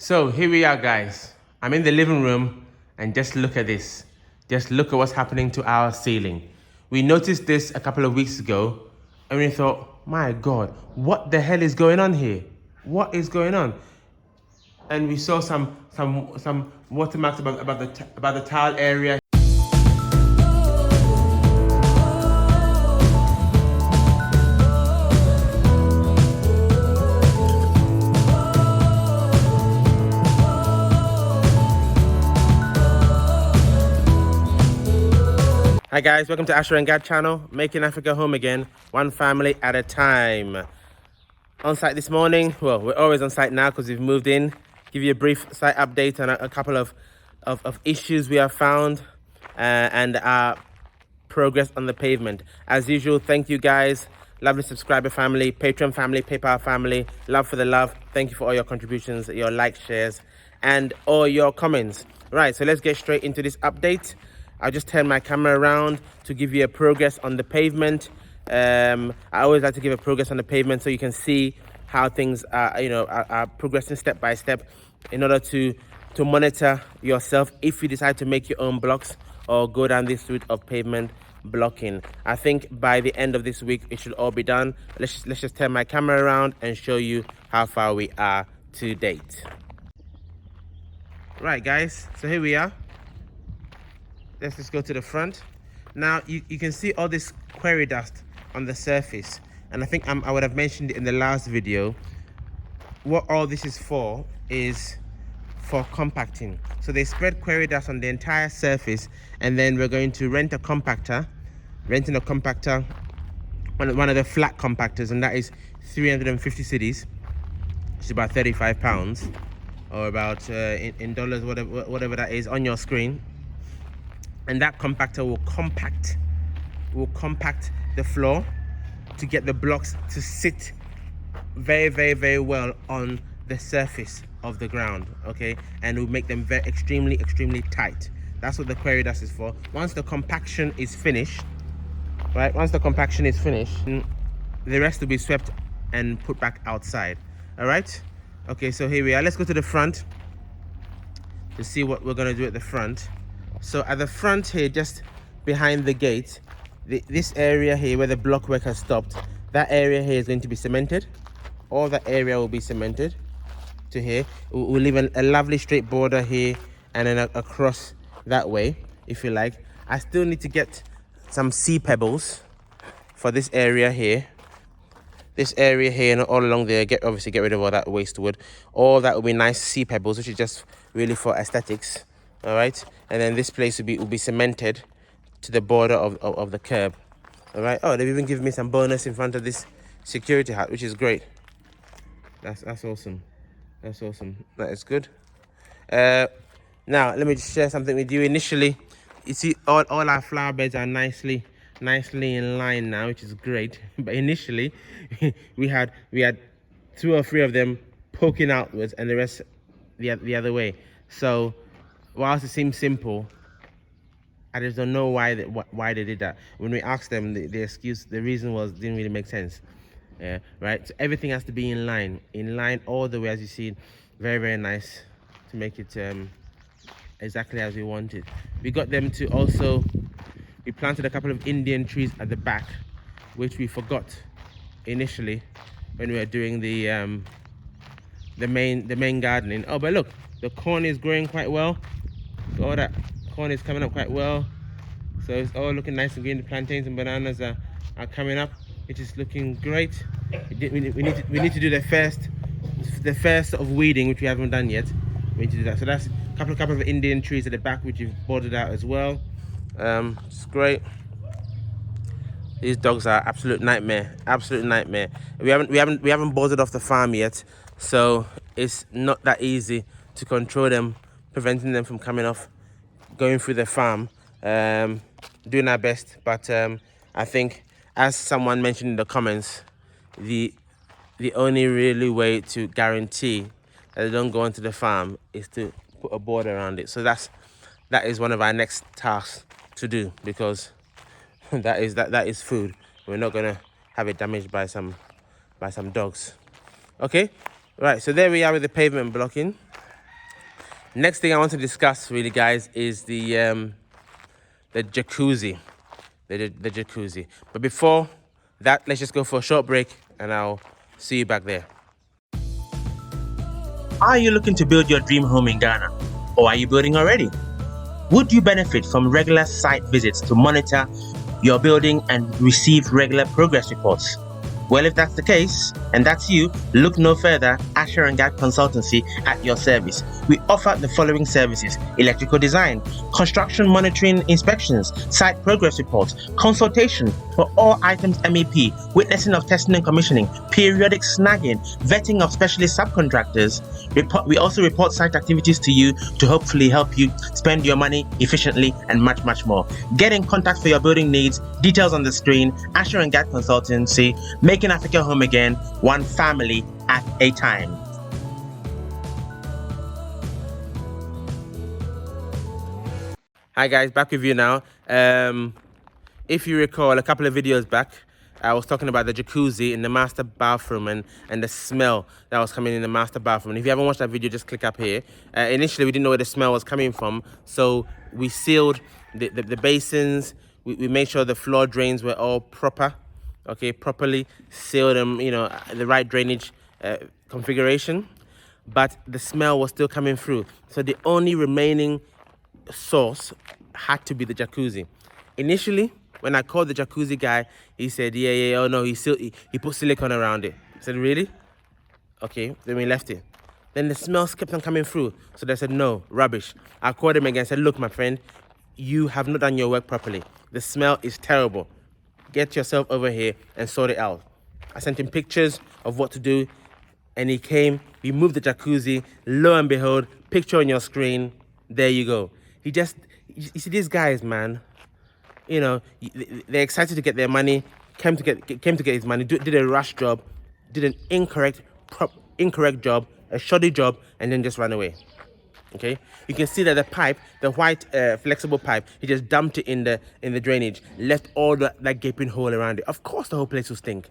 So here we are, guys. I'm in the living room and just look at this. Just look at what's happening to our ceiling. We noticed this a couple of weeks ago and we thought, my God, what the hell is going on here? What is going on? And we saw some watermarks about the tile area. Hi guys, welcome to AsherGad channel, making Africa home again, one family at a time. On site this morning, well, we're always on site now because we've moved in. Give you a brief site update on a couple of issues we have found and our progress on the pavement. As usual, thank you guys, lovely subscriber family, Patreon family, PayPal family, love for the love. Thank you for all your contributions, your likes, shares, and all your comments. Right, so let's get straight into this update. I'll just turn my camera around to give you a progress on the pavement. I always like to give a progress on the pavement so you can see how things are progressing step by step in order to monitor yourself if you decide to make your own blocks or go down this route of pavement blocking. I think by the end of this week it should all be done. Let's just turn my camera around and show you how far we are to date. Right guys, so here we are. Let's just go to the front. Now you can see all this quarry dust on the surface, and I think I would have mentioned it in the last video. What all this is for for compacting. So they spread quarry dust on the entire surface, and then we're going to renting a compactor, one of the flat compactors, and that is 350 cedis, which is about £35, or about in dollars, whatever that is on your screen. And that compactor will compact the floor to get the blocks to sit very well on the surface of the ground, okay, and will make them extremely tight. That's what the quarry dust is for. Once the compaction is finished, right, the rest will be swept and put back outside. All right, okay, so here we are. Let's go to the front to see what we're going to do at the front. So at the front here, just behind the gate, this area here where the block work has stopped, that area here is going to be cemented. All that area will be cemented to here. We'll leave a lovely straight border here and then across that way, if you like. I still need to get some sea pebbles for this area here. This area here and all along there, obviously get rid of all that waste wood. All that will be nice sea pebbles, which is just really for aesthetics. All right, and then this place will be cemented to the border of the curb. All right. Oh, they've even given me some bonus in front of this security hut, which is great. That's awesome. That's awesome. That is good. Now let me just share something with you. Initially, you see all our flower beds are nicely in line now, which is great. But initially, we had 2 or 3 of them poking outwards and the rest the other way. So whilst it seems simple, I just don't know why they did that. When we asked them, the reason didn't really make sense. Yeah, right. So everything has to be in line all the way, as you see. Very nice to make it exactly as we wanted. We got them to also. We planted a couple of Indian trees at the back, which we forgot initially when we were doing the main gardening. Oh, but look, the corn is growing quite well. All that corn is coming up quite well, so it's all looking nice and green. The plantains and bananas are coming up, which is looking great. We need to do the first sort of weeding, which we haven't done yet. We need to do that. So that's a couple of Indian trees at the back, which we've bordered out as well. It's great. These dogs are absolute nightmare. We haven't boarded off the farm yet, so it's not that easy to control them, preventing them from coming off, going through the farm. Doing our best, but I think, as someone mentioned in the comments, the only really way to guarantee that they don't go onto the farm is to put a border around it. So that is one of our next tasks to do, because that is food. We're not gonna have it damaged by some dogs. Okay, right, so there we are with the pavement blocking. Next thing I want to discuss, really, guys, is the jacuzzi, the jacuzzi. But before that, let's just go for a short break, and I'll see you back there. Are you looking to build your dream home in Ghana, or are you building already? Would you benefit from regular site visits to monitor your building and receive regular progress reports? Well, if that's the case, and that's you, look no further. AsherGad Consultancy at your service. We offer the following services: electrical design, construction monitoring inspections, site progress reports, consultation for all items MEP, witnessing of testing and commissioning, periodic snagging, vetting of specialist subcontractors. We also report site activities to you to hopefully help you spend your money efficiently and much, much more. Get in contact for your building needs. Details on the screen. AsherGad Consultancy, making Africa home again, one family at a time. Hi guys, back with you now. If you recall, a couple of videos back, I was talking about the jacuzzi in the master bathroom and the smell that was coming in the master bathroom. And if you haven't watched that video, just click up here. Initially, we didn't know where the smell was coming from, so we sealed the basins. We made sure the floor drains were all proper, okay, properly sealed them, the right drainage configuration. But the smell was still coming through. So the only remaining source had to be the jacuzzi. Initially, when I called the jacuzzi guy, he said, oh no, he put silicone around it. I said, really? Okay, then we left it. Then the smells kept on coming through. So they said, no, rubbish. I called him again and said, look, my friend, you have not done your work properly. The smell is terrible. Get yourself over here and sort it out. I sent him pictures of what to do, and he came, we moved the jacuzzi, lo and behold, picture on your screen, there you go. You see, these guys, man, they're excited to get their money, came to get his money, did a rush job, did an incorrect job, a shoddy job, and then just ran away. Okay, you can see that the pipe, the white flexible pipe, he just dumped it in the drainage, left all that gaping hole around it. Of course, the whole place will stink.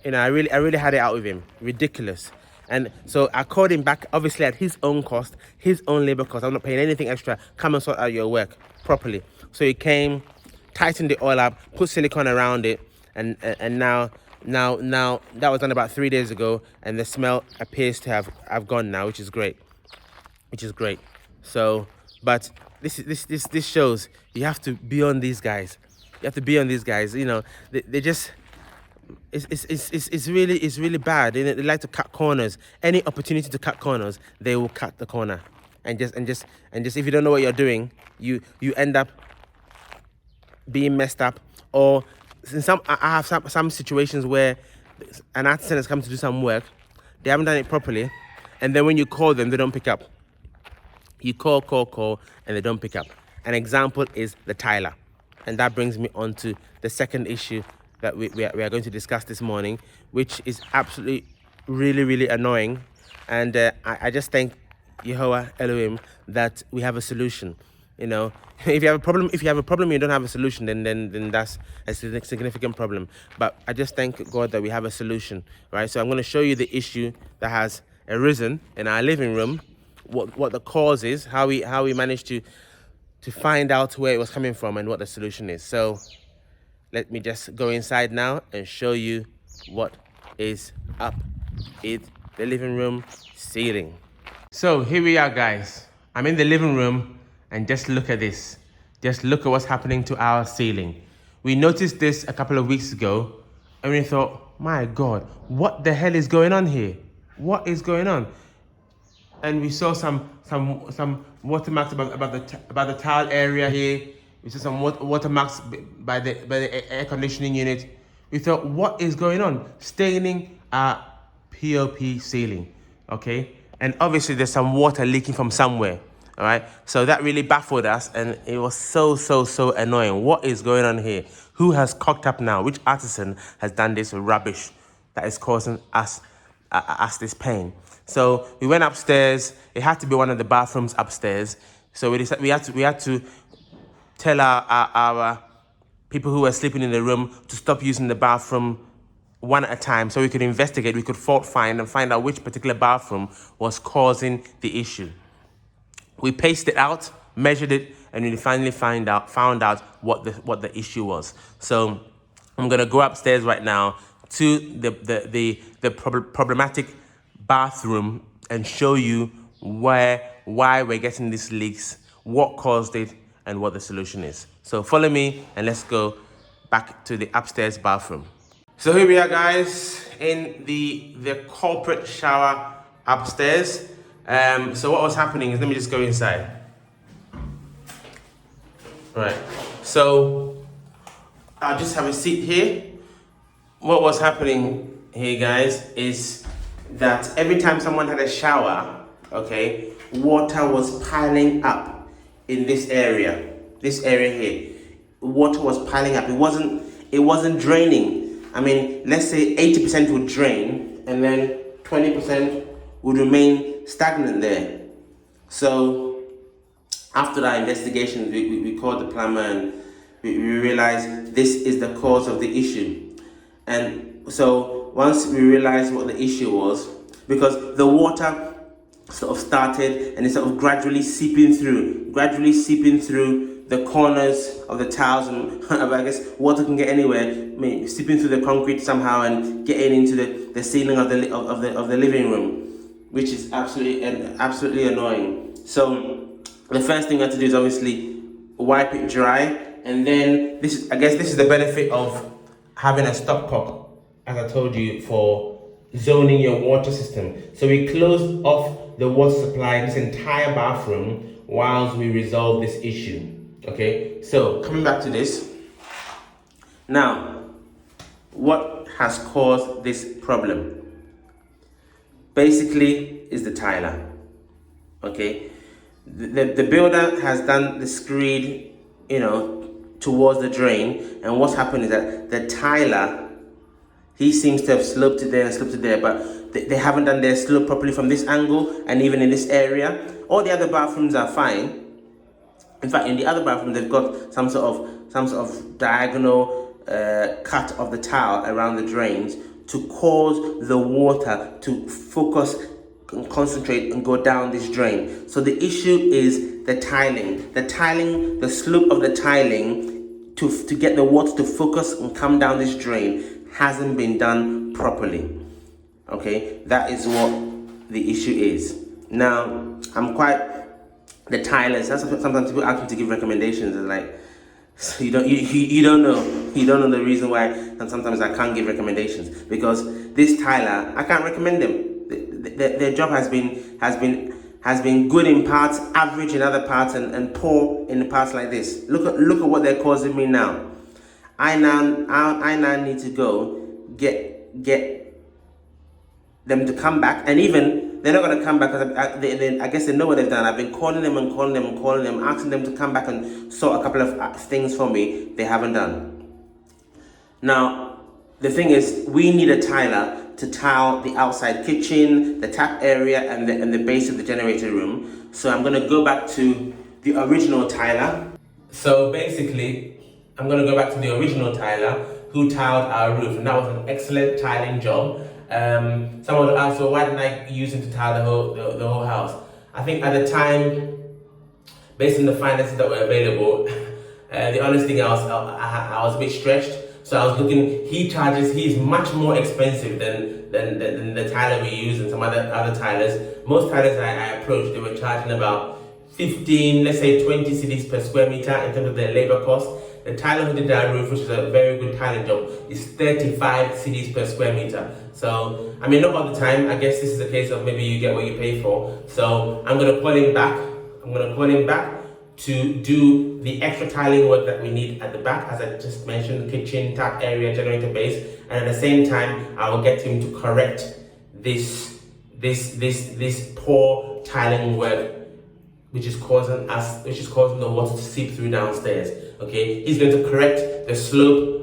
I really had it out with him. Ridiculous. And so I called him back, obviously at his own cost, his own labor cost. I'm not paying anything extra. Come and sort out your work properly. So he came, tightened it all up, put silicone around it, and now that was done about 3 days ago, and the smell appears to have gone now, which is great. So, but this shows you have to be on these guys. You have to be on these guys. They just. It's really bad. They like to cut corners. Any opportunity to cut corners, they will cut the corner. And just if you don't know what you're doing, you end up being messed up. Or I have some situations where an artisan has come to do some work, they haven't done it properly, and then when you call them, they don't pick up. You call, and they don't pick up. An example is the tiler, and that brings me on to the second issue that we are going to discuss this morning, which is absolutely really annoying. And I just thank Yehovah Elohim that we have a solution. If you have a problem, you don't have a solution, then that's a significant problem. But I just thank God that we have a solution, right? So I'm going to show you the issue that has arisen in our living room, what the cause is, how we managed to find out where it was coming from, and what the solution is. So let me just go inside now and show you what is up in the living room ceiling. So here we are, guys. I'm in the living room, and just look at this. Just look at what's happening to our ceiling. We noticed this a couple of weeks ago, and we thought, my God, what the hell is going on here? What is going on? And we saw some watermarks about the tile area here. We saw some watermarks by the air conditioning unit. We thought, what is going on? Staining our POP ceiling, okay? And obviously there's some water leaking from somewhere, all right? So that really baffled us, and it was so annoying. What is going on here? Who has cocked up now? Which artisan has done this rubbish that is causing us this pain? So we went upstairs. It had to be one of the bathrooms upstairs. So we had to tell our people who were sleeping in the room to stop using the bathroom one at a time, so we could investigate, we could fault find and find out which particular bathroom was causing the issue. We paced it out, measured it, and we finally found out what the issue was. So I'm gonna go upstairs right now to the problematic bathroom and show you why we're getting these leaks, what caused it, and what the solution is. So follow me and let's go back to the upstairs bathroom. So here we are, guys, in the corporate shower upstairs. So what was happening is, let me just go inside. Right, so I'll just have a seat here. What was happening here, guys, is that every time someone had a shower, okay, water was piling up in this area here. Water was piling up. It wasn't draining. I mean, let's say 80% would drain and then 20% would remain stagnant there. So after that investigation, we called the plumber and we realized this is the cause of the issue. And so once we realized what the issue was, because the water sort of started and it's sort of gradually seeping through the corners of the tiles, and I guess water can get anywhere, seeping through the concrete somehow and getting into the ceiling of the living room, which is absolutely annoying. So the first thing we have to do is obviously wipe it dry, and then this is the benefit of having a stopcock, as I told you, for zoning your water system. So we closed off the water supply in this entire bathroom whilst we resolve this issue. Okay, so coming back to this. Now, what has caused this problem? Basically, is the tiler. Okay, the builder has done the screed, towards the drain, and what's happened is that the tiler, he seems to have sloped it there, but they haven't done their slope properly from this angle, and even in this area. All the other bathrooms are fine. In fact, in the other bathroom, they've got some sort of diagonal cut of the tile around the drains to cause the water to focus and concentrate and go down this drain. So the issue is the tiling. The slope of the tiling to get the water to focus and come down this drain hasn't been done properly. Okay, that is what the issue is. Now, the tilers, sometimes people ask me to give recommendations, and like, you don't know the reason why, and sometimes I can't give recommendations, because this tiler, I can't recommend them. Their job has been good in parts, average in other parts, and poor in the parts like this. Look at what they're causing me now. I now need to go get them to come back, and even they're not going to come back because I guess they know what they've done. I've been calling them, asking them to come back and sort a couple of things for me. They haven't done. Now, the thing is, we need a tiler to tile the outside kitchen, the tap area, and the base of the generator room. So I'm going to go back to the original tiler. So basically, I'm going to go back to the original tiler who tiled our roof, and that was an excellent tiling job. Someone would ask, well, why didn't I use him to tile the whole house? I think at the time, based on the finances that were available, the honest thing, I was a bit stretched. So I was looking. He's much more expensive than the tiler we use and some other tilers. Most tilers I approached, they were charging about 15, let's say 20 cedis per square meter in terms of their labor cost. The tiler who did our roof, which is a very good tiling job, is 35 cedis per square meter. So, I mean, not all the time. I guess this is a case of maybe you get what you pay for. So I'm going to call him back to do the extra tiling work that we need at the back, as I just mentioned, the kitchen, tap area, generator base. And at the same time, I will get him to correct this poor tiling work, which is causing the water to seep through downstairs. Okay, he's going to correct the slope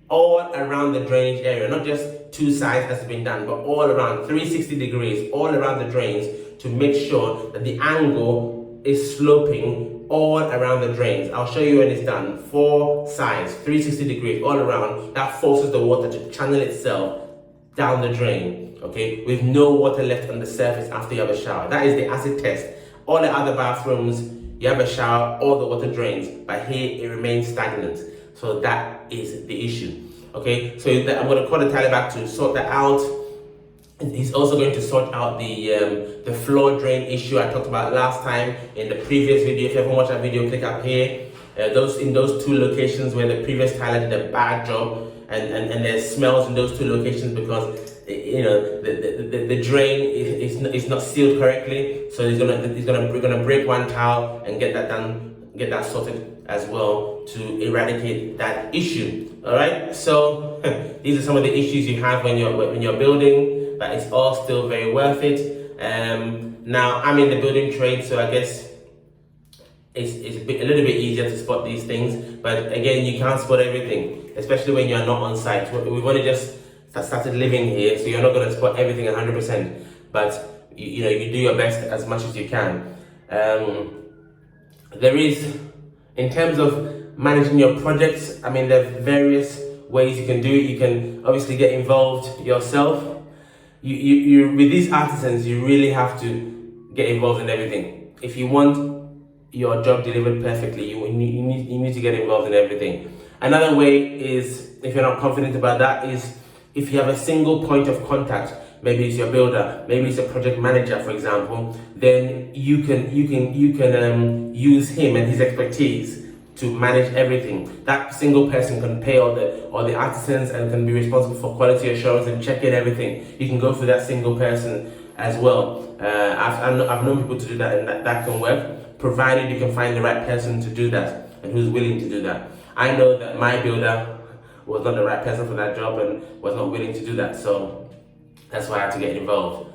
all around the drainage area, not just two sides as has been done, but all around, 360 degrees, all around the drains, to make sure that the angle is sloping all around the drains. I'll show you when it's done. 4 sides, 360 degrees, all around. That forces the water to channel itself down the drain, okay, with no water left on the surface after you have a shower. That is the acid test. All the other bathrooms, you have a shower, all the water drains, but here it remains stagnant. So that is the issue. Okay, so I'm going to call the tiler back to sort that out. He's also going to sort out the floor drain issue I talked about last time in the previous video. If you haven't watched that video, click up here. In those two locations where the previous tiler did a bad job, and there's smells in those two locations because the drain is not sealed correctly. So we're gonna break one tile and get that done, get that sorted as well to eradicate that issue. All right. So these are some of the issues you have when you're building, but it's all still very worth it. Now I'm in the building trade, so I guess it's a little bit easier to spot these things. But again, you can't spot everything, especially when you're not on site. We've only just started living here, so you're not going to spot everything 100%. But you do your best as much as you can. There is, in terms of managing your projects, I mean, there are various ways you can do it. You can obviously get involved yourself. You with these artisans, you really have to get involved in everything. If you want your job delivered perfectly, you need to get involved in everything. Another way is, if you're not confident about that, is if you have a single point of contact, maybe it's your builder, maybe it's a project manager, for example, then you can use him and his expertise to manage everything. That single person can pay all the artisans and can be responsible for quality assurance and check in everything. You can go through that single person as well. I've known people to do that, and that can work, provided you can find the right person to do that and who's willing to do that. I know that my builder was not the right person for that job and was not willing to do that, so that's why I had to get involved,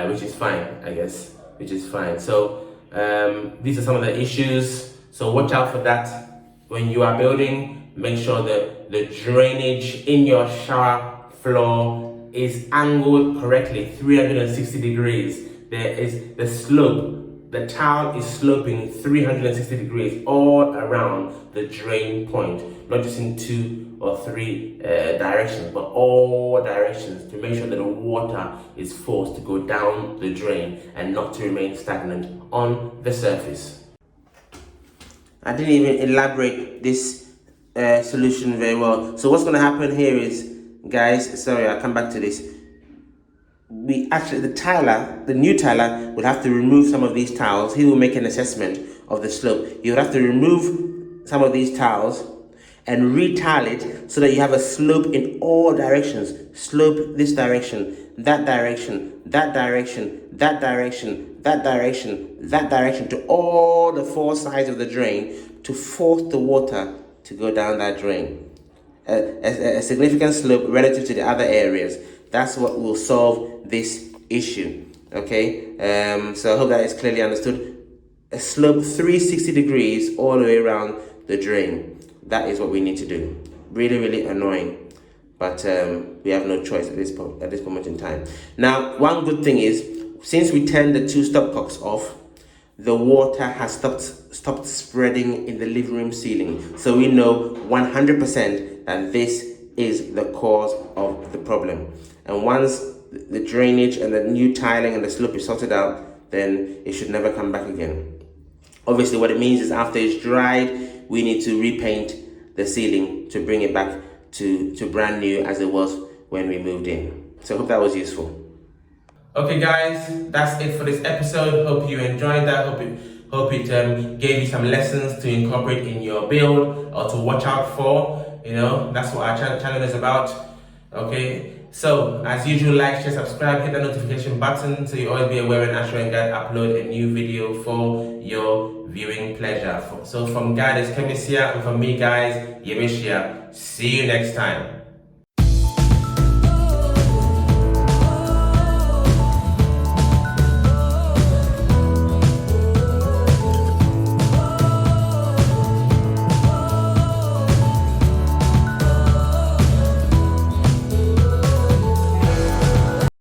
which is fine, I guess, which is fine. So these are some of the issues. So watch out for that when you are building. Make sure that the drainage in your shower floor is angled correctly, 360 degrees. There is the slope. The tile is sloping 360 degrees all around the drain point, not just in 2 or 3 directions, but all directions, to make sure that the water is forced to go down the drain and not to remain stagnant on the surface. I didn't even elaborate this solution very well. So what's going to happen here is, guys, sorry, I'll come back to this. The new tiler will have to remove some of these tiles. He will make an assessment of the slope. You'll have to remove some of these tiles and retile it so that you have a slope in all directions. Slope this direction, that direction, that direction, that direction, that direction, that direction, to all the 4 sides of the drain, to force the water to go down that drain. A significant slope relative to the other areas. That's what will solve this issue. Okay, so I hope that is clearly understood. A slope 360 degrees all the way around the drain. That is what we need to do. Really, really annoying, but we have no choice at this moment in time. Now, one good thing is, since we turned the 2 stopcocks off, the water has stopped spreading in the living room ceiling. So we know 100% that this is the cause of the problem. And once the drainage and the new tiling and the slope is sorted out, then it should never come back again. Obviously, what it means is, after it's dried, we need to repaint the ceiling to bring it back to brand new as it was when we moved in. So I hope that was useful. Okay guys, that's it for this episode. Hope you enjoyed that. Hope it gave you some lessons to incorporate in your build or to watch out for. That's what our channel is about. Okay, so as usual, like, share, subscribe, hit the notification button so you always be aware when AsherGad upload a new video for your viewing pleasure. So from God is Kemisia, and from me, guys, Yemishia. See you next time.